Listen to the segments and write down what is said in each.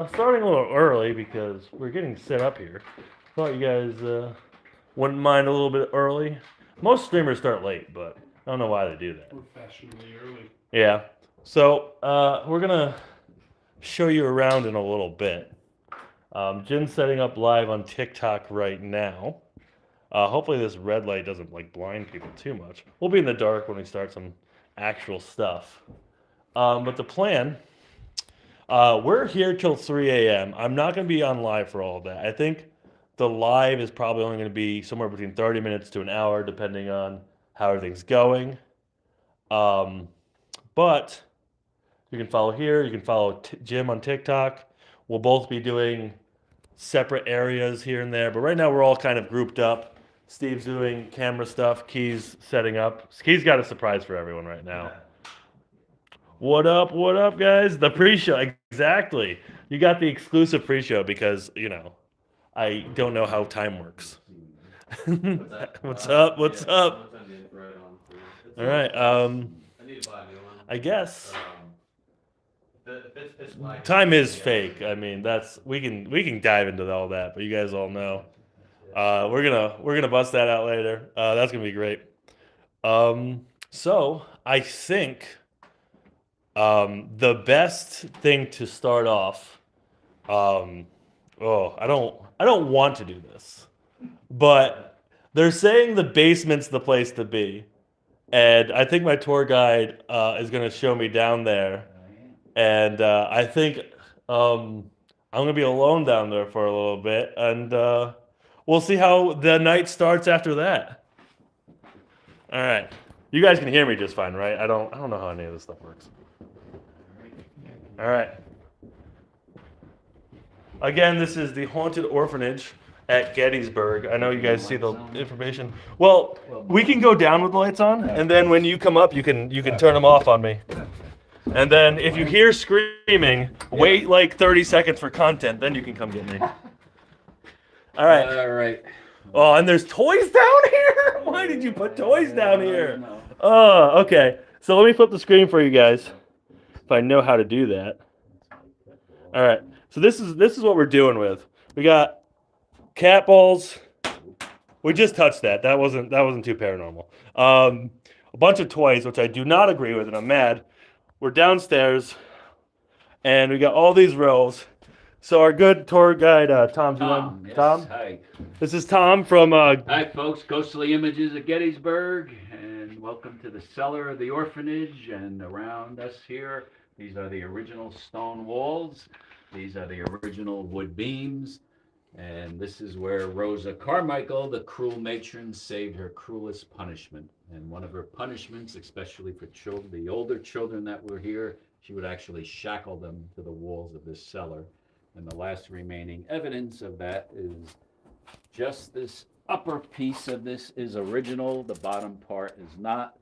I'm starting a little early because we're getting set up here. Thought you guys wouldn't mind a little bit early. Most streamers start late, but I don't know why they do that. We're fashionably early. Yeah. So we're gonna show you around in a little bit. Jim's setting up live on TikTok right now. Hopefully this red light doesn't like blind people too much. We'll be in the dark when we start some actual stuff. But the plan, we're here till 3 a.m. I'm not going to be on live for all of that. I think the live is probably only going to be somewhere between 30 minutes to an hour, depending on how everything's going. But you can follow here. You can follow Jim on TikTok. We'll both be doing separate areas here and there. But right now we're all kind of grouped up. Steve's doing camera stuff. Key's setting up. Key's got a surprise for everyone right now. What up, guys? The pre-show, exactly. You got the exclusive pre-show because, I don't know how time works. What's up? What's up? All right. I guess time is fake. I mean, we can dive into all that, but you guys all know. We're gonna bust that out later. That's gonna be great. So I think the best thing to start off. I don't want to do this, but they're saying the basement's the place to be, and I think my tour guide is gonna show me down there, and I think I'm gonna be alone down there for a little bit, and we'll see how the night starts after that. All right, you guys can hear me just fine, right? I don't know how any of this stuff works. All right. Again, this is the Haunted Orphanage at Gettysburg. I know you guys see the information. Well, we can go down with the lights on, and then when you come up, you can turn them off on me. And then if you hear screaming, wait like 30 seconds for content, then you can come get me. All right. All right. Oh, and there's toys down here? Why did you put toys down here? Oh, okay. So let me flip the screen for you guys, if I know how to do that. All right. So this is what we're doing with. We got cat balls. We just touched that. That wasn't too paranormal. A bunch of toys, which I do not agree with, and I'm mad. We're downstairs, and we got all these rows. So our good tour guide, Tom. Yes, Tom. Hi. This is Tom from. Hi, folks. Ghostly Images at Gettysburg, and welcome to the cellar of the orphanage. And around us here, these are the original stone walls. These are the original wood beams. And this is where Rosa Carmichael, the cruel matron, saved her cruelest punishment. And one of her punishments, especially for children, the older children that were here, she would actually shackle them to the walls of this cellar. And the last remaining evidence of that is just this upper piece of this is original. The bottom part is not.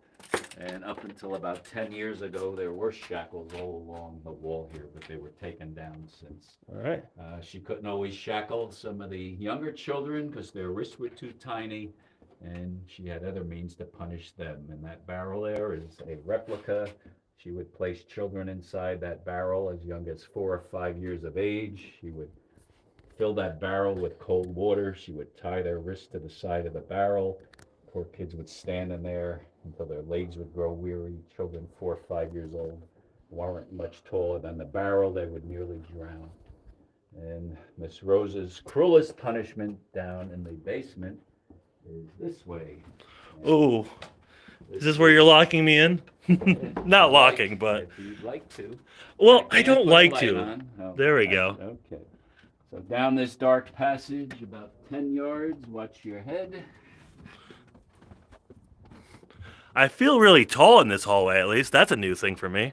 And up until about 10 years ago, there were shackles all along the wall here, but they were taken down since. All right. She couldn't always shackle some of the younger children because their wrists were too tiny, and she had other means to punish them. And that barrel there is a replica. She would place children inside that barrel as young as 4 or 5 years of age. She would fill that barrel with cold water. She would tie their wrists to the side of the barrel. Poor kids would stand in there until their legs would grow weary. Children 4 or 5 years old weren't much taller than the barrel. They would nearly drown. And Miss Rosa's cruelest punishment down in the basement is this way. Oh, is this where you're locking me in? Not locking, but. If you'd like to. Well, I don't like to. Oh, There we go. Okay. So down this dark passage, about 10 yards, watch your head. I feel really tall in this hallway, at least. That's a new thing for me.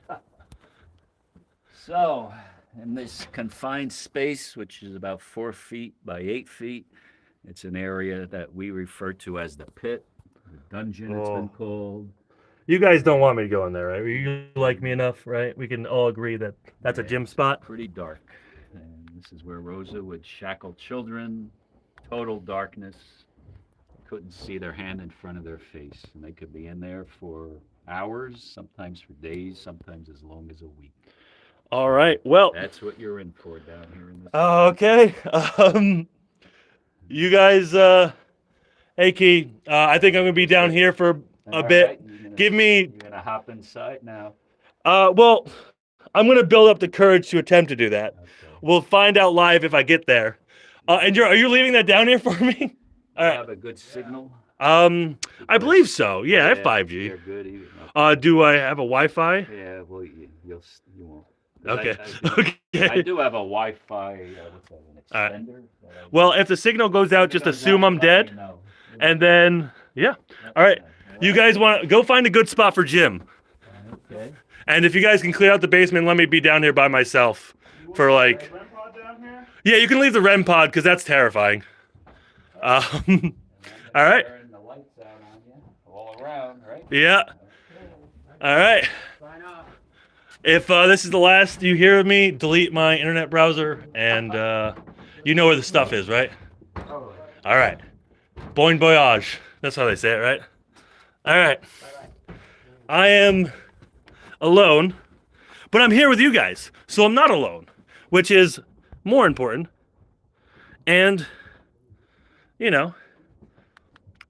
So, in this confined space, which is about 4 feet by 8 feet, it's an area that we refer to as the pit, the dungeon, it's been called. You guys don't want me to go in there, right? You like me enough, right? We can all agree that that's a gym spot. Pretty dark. And this is where Rosa would shackle children, total darkness. Couldn't see their hand in front of their face. And they could be in there for hours, sometimes for days, sometimes as long as a week. All right. Well, That's what you're in for down here in this. okay. You guys, hey, Key, I think I'm going to be down here for a bit. Give me, You're gonna hop inside now. well, I'm going to build up the courage to attempt to do that. Okay. We'll find out live if I get there. And are you leaving that down here for me? All right. Have a good signal. I believe so. Yeah, I have 5G. You're good. Even. Do I have a Wi-Fi? Yeah. Well, you won't. 'Cause Okay. I Okay. do have a Wi-Fi. What's that? An All right. extender. Well, if the signal goes out, just assume I'm dead, and then yeah. All right. You guys want to go find a good spot for Jim, Okay. and if you guys can clear out the basement, let me be down here by myself for like. Yeah, you can leave the REM pod because that's terrifying. All right. Turn the lights out on you all around, right? Yeah. All right. Sign off. If this is the last you hear of me, delete my internet browser, and you know where the stuff is, right? Oh. All right. Bon voyage. That's how they say it, right? All right. I am alone, but I'm here with you guys, so I'm not alone, which is more important. And, you know,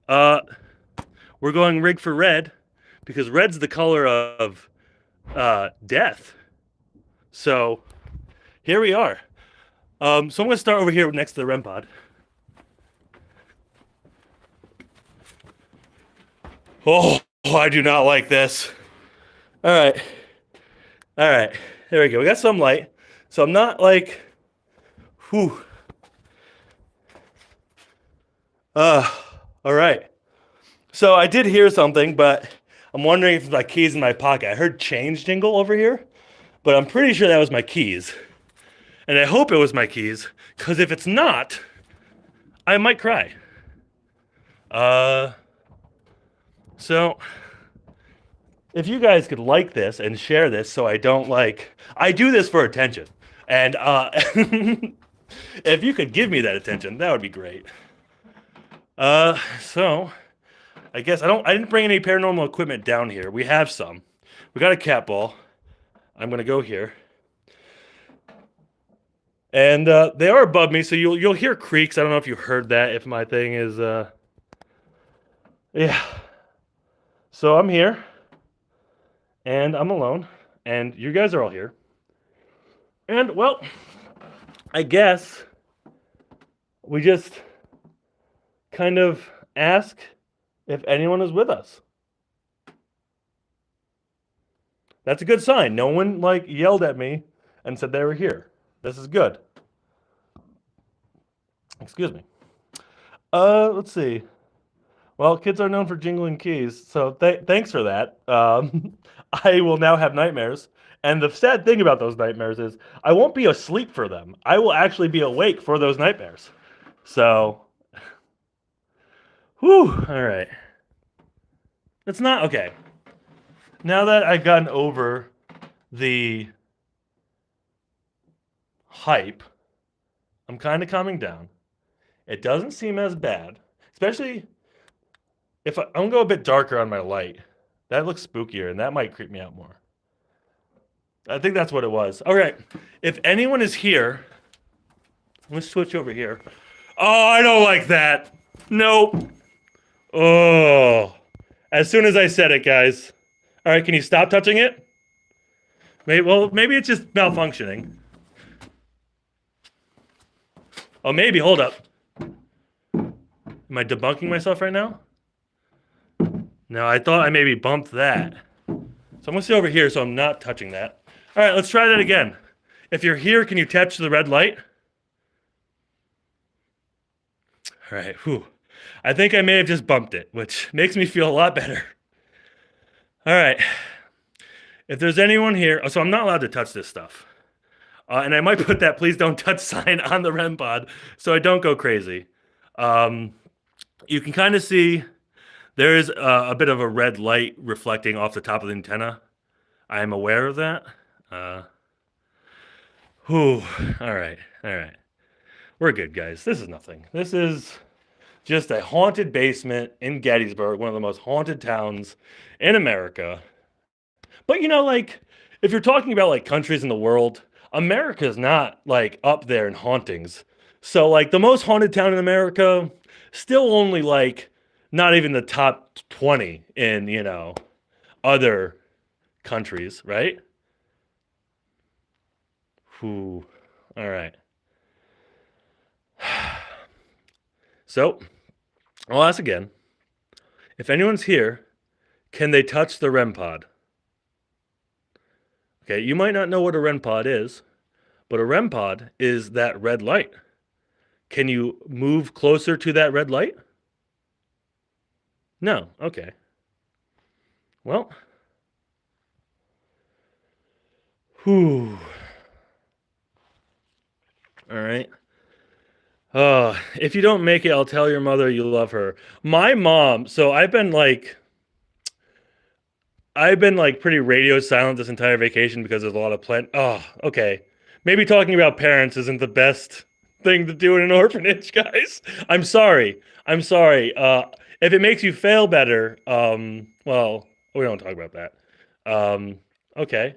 we're going rig for red because red's the color of death. So here we are. So I'm going to start over here next to the REM pod. Oh, I do not like this. All right. All right. There we go. We got some light. So I'm not like, whew. All right. So I did hear something, but I'm wondering if my keys in my pocket. I heard change jingle over here, but I'm pretty sure that was my keys. And I hope it was my keys, because if it's not, I might cry. So if you guys could like this and share this so I don't I do this for attention. And if you could give me that attention, that would be great. So I guess I didn't bring any paranormal equipment down here. We have some. We got a cat ball. I'm gonna go here. And they are above me, so you'll hear creaks. I don't know if you heard that, if my thing is yeah. So I'm here. And I'm alone. And you guys are all here. And well, I guess we just kind of ask if anyone is with us. That's a good sign. No one yelled at me and said they were here. This is good. Excuse me. Let's see. Well, kids are known for jingling keys, so thanks for that. I will now have nightmares. And the sad thing about those nightmares is I won't be asleep for them. I will actually be awake for those nightmares. So, whew, all right. It's not, okay. Now that I've gotten over the hype, I'm kind of calming down. It doesn't seem as bad, especially if I'm going to go a bit darker on my light. That looks spookier, and that might creep me out more. I think that's what it was. All right. If anyone is here, let's switch over here. Oh, I don't like that. Nope. Oh. As soon as I said it, guys. All right, can you stop touching it? Maybe it's just malfunctioning. Oh, maybe. Hold up. Am I debunking myself right now? No, I thought I maybe bumped that. So I'm going to stay over here so I'm not touching that. All right, let's try that again. If you're here, can you touch the red light? All right, whew. I think I may have just bumped it, which makes me feel a lot better. All right. If there's anyone here, so I'm not allowed to touch this stuff. And I might put that please don't touch sign on the REM pod so I don't go crazy. You can kind of see there is a bit of a red light reflecting off the top of the antenna. I am aware of that. All right. We're good, guys. This is nothing. This is just a haunted basement in Gettysburg, one of the most haunted towns in America. But if you're talking about like countries in the world, America's not like up there in hauntings. So like the most haunted town in America, still only like not even the top 20 in, other countries, right? Whew. All right. So I'll ask again. If anyone's here, can they touch the REM pod? Okay, you might not know what a REM pod is, but a REM pod is that red light. Can you move closer to that red light? No. Okay. Well, whew. All right. If you don't make it, I'll tell your mother you love her. My mom, so I've been like pretty radio silent this entire vacation because there's a lot of Oh, okay. Maybe talking about parents isn't the best thing to do in an orphanage, guys. I'm sorry. I'm sorry. If it makes you feel better, well, we don't talk about that. Um, okay.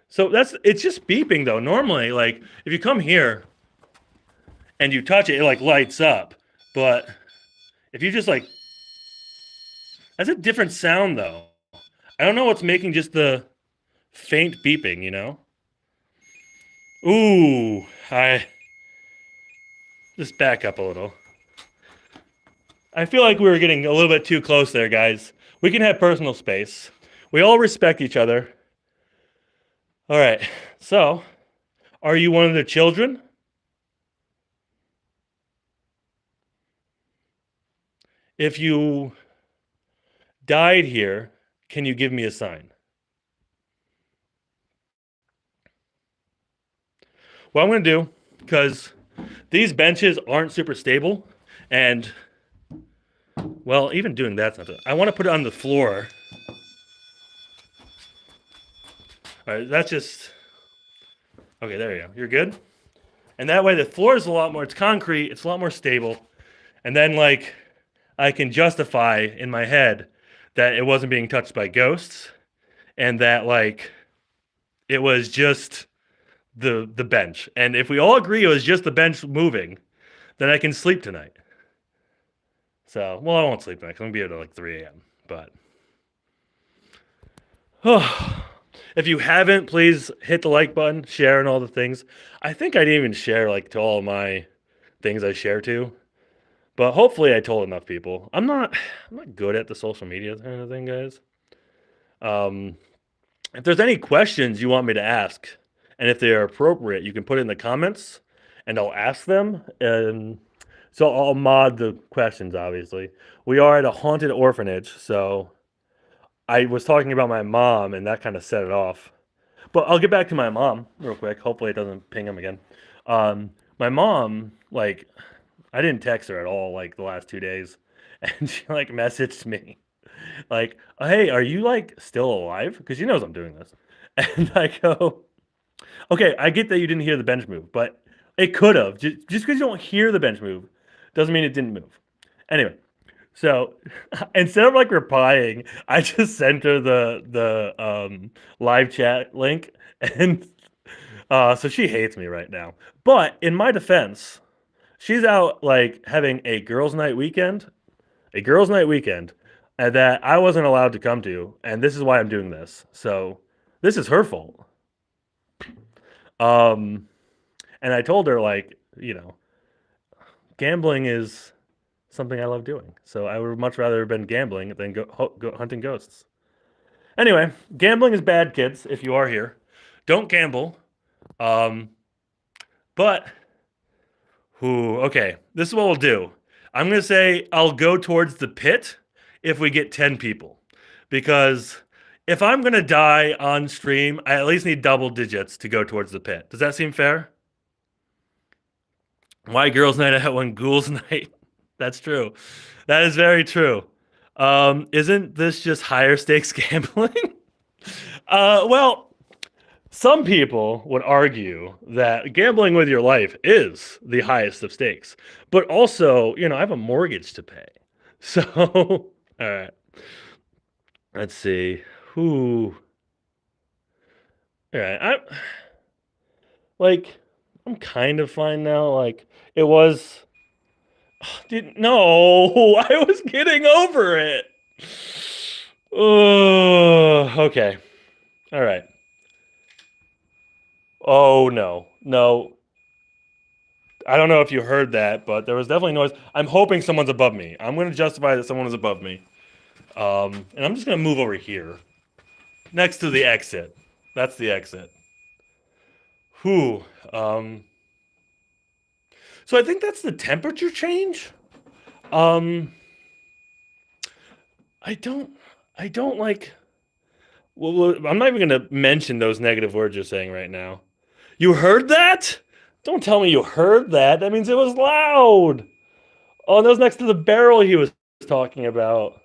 So it's just beeping though. Normally, like if you come here and you touch it, it like lights up. But if you just like, that's a different sound though. I don't know what's making just the faint beeping, Ooh, I just back up a little. I feel like we were getting a little bit too close there, guys. We can have personal space. We all respect each other. All right. So, are you one of the children? If you died here, can you give me a sign? What I'm going to do, because these benches aren't super stable, and, well, even doing that's not. I want to put it on the floor. All right, that's just. Okay, there you go. You're good? And that way the floor is a lot more, it's concrete, it's a lot more stable. And then, like, I can justify in my head that it wasn't being touched by ghosts and that, like, it was just the bench. And if we all agree it was just the bench moving, then I can sleep tonight. So, well, I won't sleep tonight 'cause I'm going to be able to like 3 a.m. But, if you haven't, please hit the like button, share, and all the things. I think I didn't even share like to all my things I share to, but hopefully I told enough people. I'm not good at the social media kind of thing, guys. Um, if there's any questions you want me to ask, and if they are appropriate, you can put it in the comments, and I'll ask them. And so I'll mod the questions. Obviously, we are at a haunted orphanage, so I was talking about my mom, and that kind of set it off. But I'll get back to my mom real quick. Hopefully, it doesn't ping him again. My mom, like, I didn't text her at all, like, the last 2 days. And she, like, messaged me, like, hey, are you, like, still alive? Because she knows I'm doing this. And I go, okay, I get that you didn't hear the bench move, but it could have. Just because you don't hear the bench move doesn't mean it didn't move. Anyway, so instead of like replying, I just sent her the live chat link, and so she hates me right now. But in my defense, she's out like having a girls' night weekend, that I wasn't allowed to come to, and this is why I'm doing this. So this is her fault. Um, and I told her like, gambling is something I love doing. So I would much rather have been gambling than go hunting ghosts. Anyway, gambling is bad, kids. If you are here, don't gamble. Um, but okay, this is what we'll do. I'm gonna say I'll go towards the pit if we get 10 people, because if I'm gonna die on stream, I at least need double digits to go towards the pit. Does that seem fair? Why girls' night out when ghouls' night? That's true. That is very true. Isn't this just higher stakes gambling? Well, some people would argue that gambling with your life is the highest of stakes, but also, I have a mortgage to pay. So, all right. Let's see. Who? All right. I'm kind of fine now. Like, it was. No, I was getting over it. Oh, okay. All right. Oh, no. No. I don't know if you heard that, but there was definitely noise. I'm hoping someone's above me. I'm going to justify that someone is above me. And I'm just going to move over here. Next to the exit. That's the exit. Whew. So I think that's the temperature change. Um, I don't, I don't like. Well, I'm not even going to mention those negative words you're saying right now. You heard that? Don't tell me you heard that. That means it was loud. Oh, that was next to the barrel he was talking about.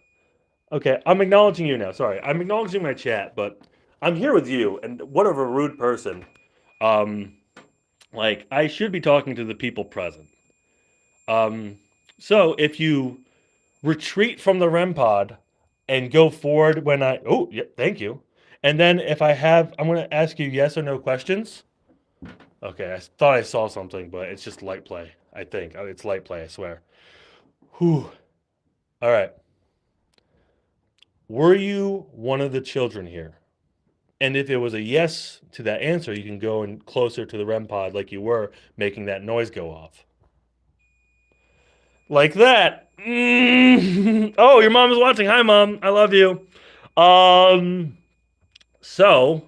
Okay, I'm acknowledging you now. Sorry, I'm acknowledging my chat, but I'm here with you, and what a rude person. Um, like I should be talking to the people present. Um, so if you retreat from the REM pod and go forward when I oh yeah, thank you. And then if I have, I'm gonna ask you yes or no questions. Okay, I thought I saw something, but it's just light play. I think it's light play. I swear. Whew. All right. Were you one of the children here? And if it was a yes to that answer, you can go in closer to the REM pod like you were, making that noise go off. Like that. Oh, your mom is watching. Hi, Mom. I love you. So,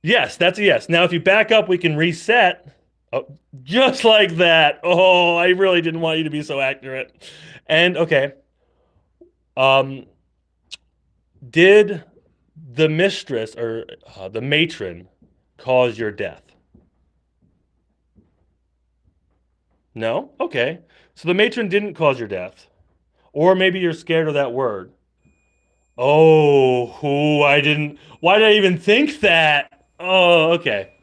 yes, that's a yes. Now, if you back up, we can reset. Oh, just like that. Oh, I really didn't want you to be so accurate. And, okay. Um, did the mistress or the matron cause your death? No? Okay. So the matron didn't cause your death. Or maybe you're scared of that word. Oh, I didn't. Why did I even think that? Oh, okay.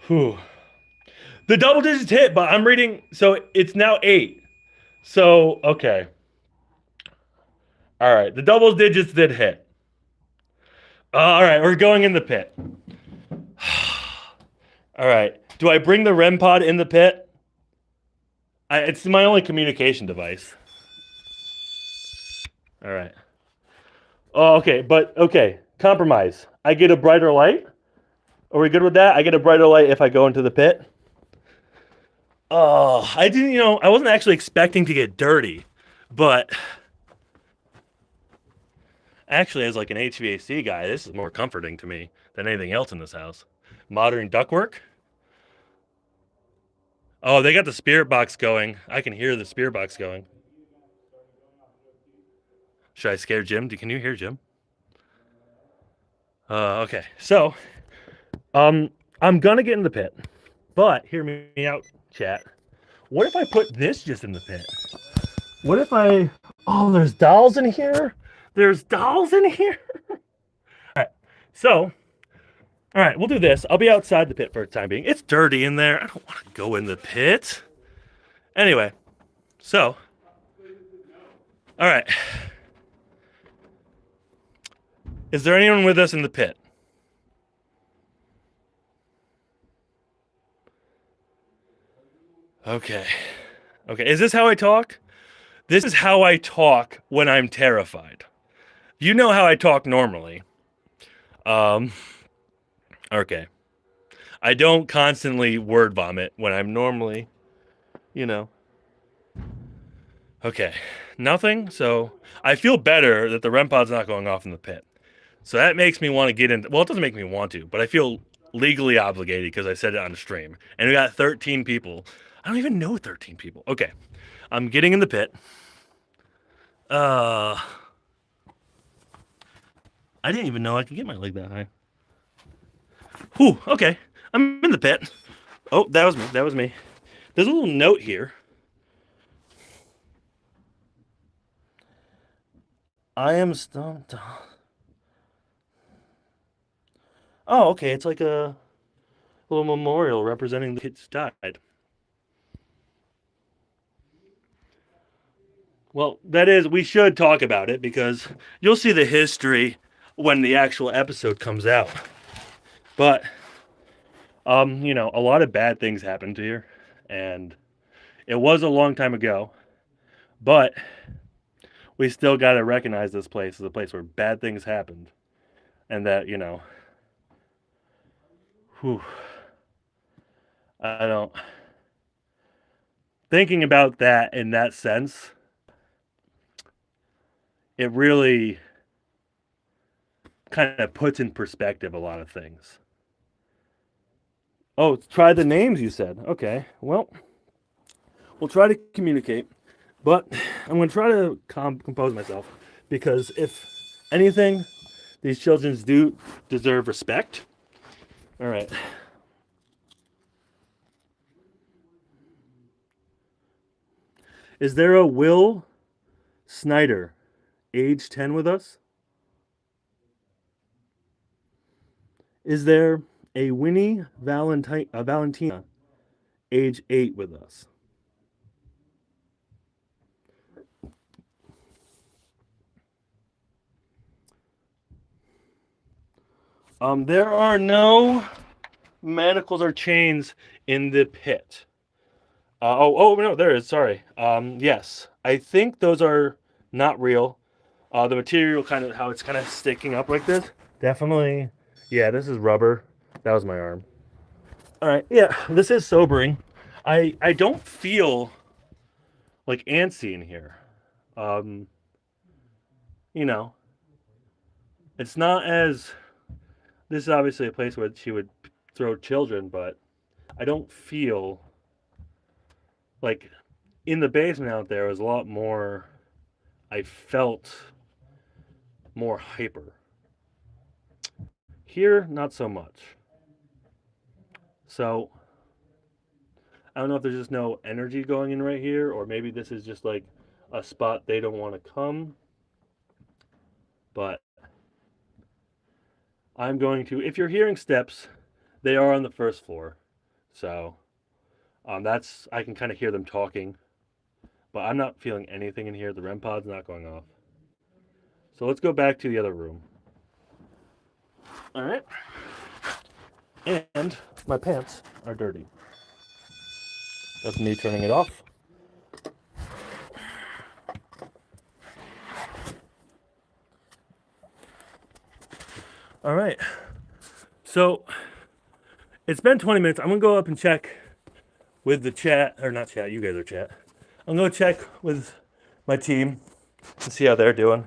Whew. The double digits hit, but I'm reading. So it's now 8. So, okay. All right. The double digits did hit. All right. We're going in the pit. All right. Do I bring the REM pod in the pit? It's my only communication device. All right. Oh, okay. But, okay. Compromise. I get a brighter light. Are we good with that? I get a brighter light if I go into the pit. Oh, I didn't, I wasn't actually expecting to get dirty, but actually, as like an HVAC guy, this is more comforting to me than anything else in this house. Modern ductwork. Oh, they got the spirit box going. I can hear the spirit box going. Should I scare Jim? Can you hear Jim? Okay. So, I'm gonna get in the pit, but hear me out, chat. What if I put this just in the pit? What if I? Oh, there's dolls in here. There's dolls in here. All right. So, all right, we'll do this. I'll be outside the pit for the time being. It's dirty in there. I don't want to go in the pit. Anyway, so, all right. Is there anyone with us in the pit? Okay. Okay. Is this how I talk? This is how I talk when I'm terrified. You know how I talk normally. Okay. I don't constantly word vomit when I'm normally, Okay. Nothing. So I feel better that the REM pod's not going off in the pit. So that makes me want to get into. Well, it doesn't make me want to, but I feel legally obligated because I said it on the stream. And we got 13 people. I don't even know 13 people. Okay. I'm getting in the pit. I didn't even know I could get my leg that high. Whew, okay. I'm in the pit. Oh, that was me. That was me. There's a little note here. I am stumped. Oh, okay. It's like a little memorial representing the kids died. Well, that is, we should talk about it because you'll see the history when the actual episode comes out. But you know, a lot of bad things happened here, and it was a long time ago, but we still got to recognize this place as a place where bad things happened, and that, you know, whew, I don't. Thinking about that in that sense, it really kind of puts in perspective a lot of things. Oh, try the names you said. Okay, well, we'll try to communicate, but I'm going to try to compose myself because if anything, these children do deserve respect. All right. Is there a Will Snyder, age 10, with us? Is there a Winnie Valentina, age 8, with us? There are no manacles or chains in the pit. No, there is. Sorry. Yes, I think those are not real. The material, kind of how it's kind of sticking up like this. Definitely. Yeah, this is rubber. That was my arm. All right. Yeah, this is sobering. I don't feel like antsy in here. Um, you know, it's not as. This is obviously a place where she would throw children, but I don't feel like in the basement out there was a lot more. I felt more hyper. Here, not so much. So I don't know if there's just no energy going in right here, or maybe this is just like a spot they don't want to come. But I'm going to, if you're hearing steps, they are on the first floor. So that's, I can kind of hear them talking, but I'm not feeling anything in here. The REM pod's not going off. So let's go back to the other room. All right. And my pants are dirty. That's me turning it off. All right. So it's been 20 minutes. I'm going to go up and check with the chat, or not chat, you guys are chat. I'm going to check with my team to see how they're doing.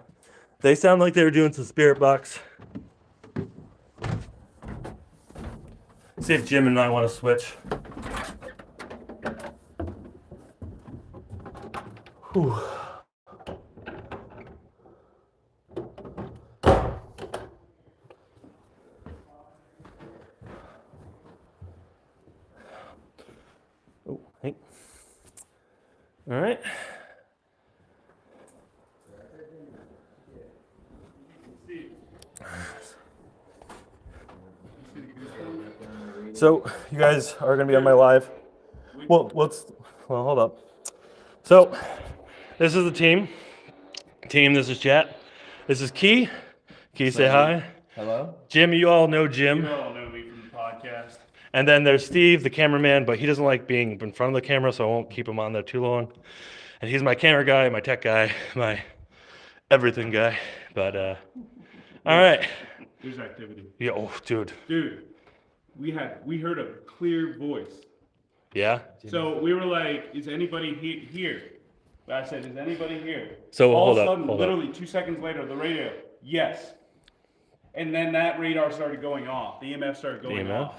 They sound like they were doing some spirit box. See if Jim and I want to switch. Whew. Oh, hey. All right. So you guys are gonna be on my live. Well, hold up. So this is the team. This is chat. This is Key. Key, say hi. Hello? Jim, you all know Jim. You all know me from the podcast. And then there's Steve, the cameraman, but he doesn't like being in front of the camera, so I won't keep him on there too long. And he's my camera guy, my tech guy, my everything guy. But all right. There's activity. Yeah, oh, dude. Dude, we heard a clear voice. Yeah. So we were like, is anybody here? I said, is anybody here? So all hold of up, a sudden, hold up. literally 2 seconds later, the radio, yes. And then that radar started going off. The EMF started going EMF? off.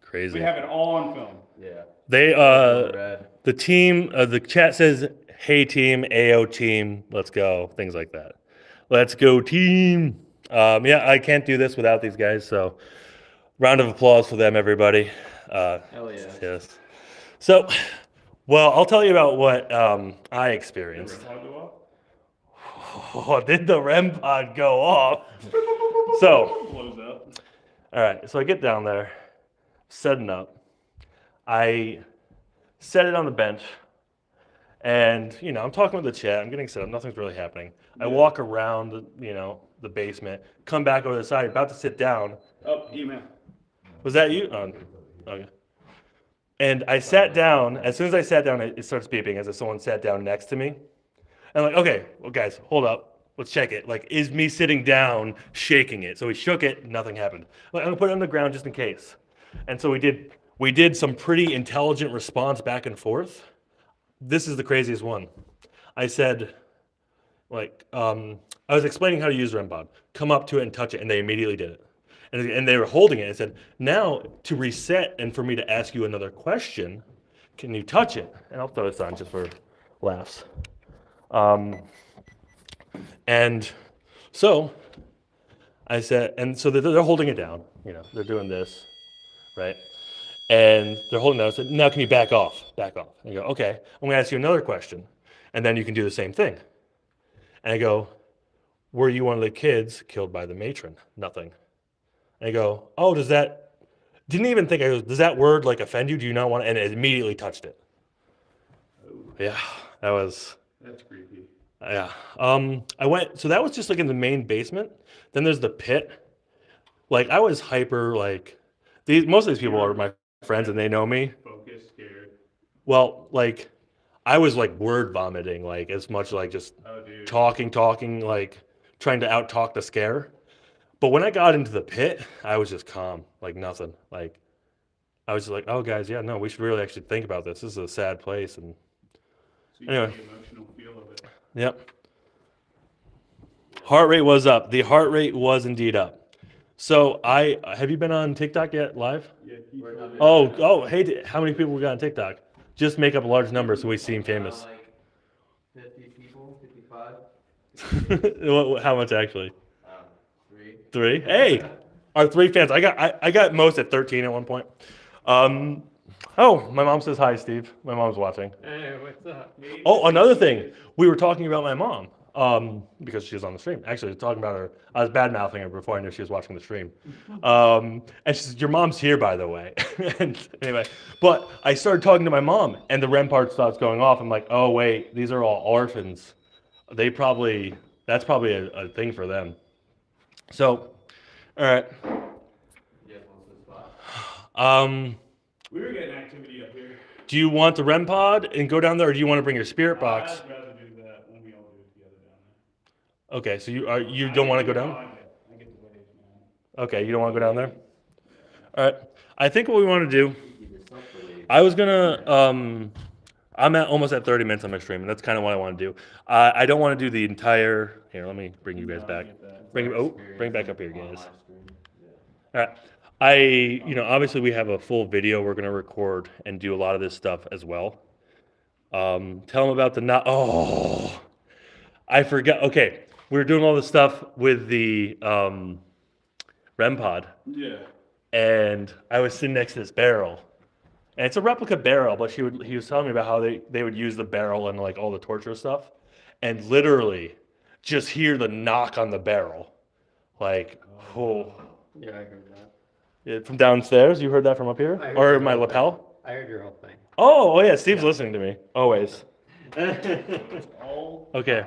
Crazy. We have it all on film. Yeah. They Red. the team the chat says hey team, AO team, let's go, things like that. Let's go team. Yeah, I can't do this without these guys, so round of applause for them, everybody. Hell yeah. Yes. So, well, I'll tell you about what I experienced. Did the pod go off? Oh, did the REM pod go off? So, Blows up. all right, so I get down there, setting up. I set it on the bench, and I'm talking with the chat. I'm getting set up. Nothing's really happening. I walk around, the basement, come back over the side, about to sit down. Oh, email. Was that you? Oh, okay. And I sat down. As soon as I sat down, it starts beeping as if someone sat down next to me. And I'm like, okay, well, guys, hold up. Let's check it. Like, is me sitting down shaking it? So we shook it. Nothing happened. Like, I'm gonna put it on the ground just in case. And so we did some pretty intelligent response back and forth. This is the craziest one. I said, like, I was explaining how to use REM pod. Come up to it and touch it, and they immediately did it. And they were holding it and said, now to reset and for me to ask you another question, can you touch it? And I'll throw this on just for laughs. And so I said, and so they're holding it down, you know, they're doing this, right? And they're holding it down. I said, now can you back off? Back off. And you go, okay, I'm gonna ask you another question. And then you can do the same thing. And I go, were you one of the kids killed by the matron? Nothing. And I go, oh, didn't even think, I go, does that word like offend you? Do you not want it? And it immediately touched it. Yeah, That's creepy. yeah. So that was just like in the main basement. Then there's the pit. Like I was hyper, like, most of these people are my friends and they know me. Focused, scared. Well, like, I was like word vomiting, like as much like just talking, like trying to out talk the scare. But when I got into the pit, I was just calm, like nothing. Like I was just like, oh guys, yeah, no, we should really actually think about this. This is a sad place. And So you anyway. get the emotional feel of it. Yep. Heart rate was up. The heart rate was indeed up. So have you been on TikTok yet live? Yeah, Oh, hey, how many people we got on TikTok? Just make up a large number so we seem famous. Like 50 people, 55. How much actually? 3. 3? Hey, our 3 fans. I got most at 13 at one point. Oh, my mom says hi, Steve. My mom's watching. Hey, what's up? Oh, another thing. We were talking about my mom because she was on the stream. Actually, talking about her. I was bad-mouthing her before I knew she was watching the stream. And she says, your mom's here, by the way. And anyway, but I started talking to my mom, and the REM part starts going off. I'm like, oh, wait, these are all orphans. That's probably a thing for them. So, all right. Yeah, what's the spot? We were getting activity up here. Do you want the REM pod and go down there, or do you want to bring your spirit box? I'd rather do that when we all do it together down there. Okay, so you don't want to go down? I get the waves, man. Okay, you don't want to go down there? All right. I think what we want to do, I was going to, I'm almost at 30 minutes on my stream, and that's kind of what I want to do. I don't want to do the entire, here, let me bring you guys back. Bring back up here, guys. All right. Obviously we have a full video we're going to record and do a lot of this stuff as well. Tell them about I forgot. Okay, we were doing all this stuff with the REM pod. Yeah. And I was sitting next to this barrel. And it's a replica barrel, but he was telling me about how they would use the barrel and like all the torture stuff. And literally just hear the knock on the barrel. Like, oh. Yeah, I heard that. Yeah, from downstairs? You heard that from up here? I heard Or your my whole lapel? thing. I heard your whole thing. Oh yeah, Steve's listening to me. Always. Okay.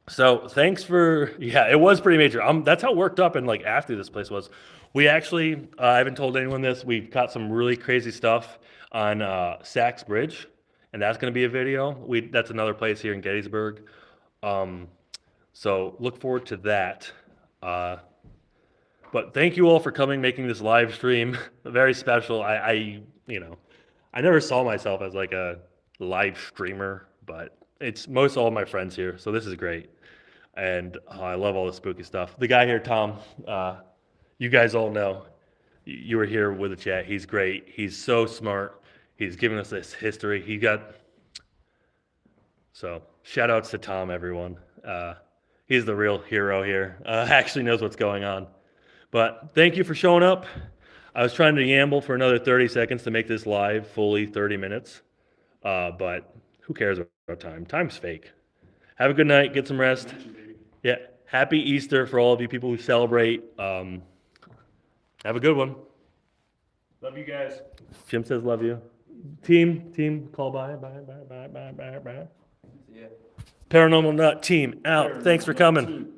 So thanks for, it was pretty major. That's how worked up and like after this place was. We actually, I haven't told anyone this, we caught some really crazy stuff on Saks Bridge, and that's going to be a video. That's another place here in Gettysburg. So look forward to that. But thank you all for coming, making this live stream very special. I never saw myself as like a live streamer, but it's most all of my friends here, so this is great. And I love all the spooky stuff. The guy here, Tom, you guys all know. You were here with the chat. He's great. He's so smart. He's giving us this history. So shout outs to Tom, everyone. He's the real hero here. Actually knows what's going on. But thank you for showing up. I was trying to yamble for another 30 seconds to make this live fully 30 minutes. But who cares about time? Time's fake. Have a good night. Get some rest. Yeah. Happy Easter for all of you people who celebrate. Have a good one. Love you guys. Jim says love you. Team, call bye. Yeah. Paranormal Nut team out. Thanks for coming.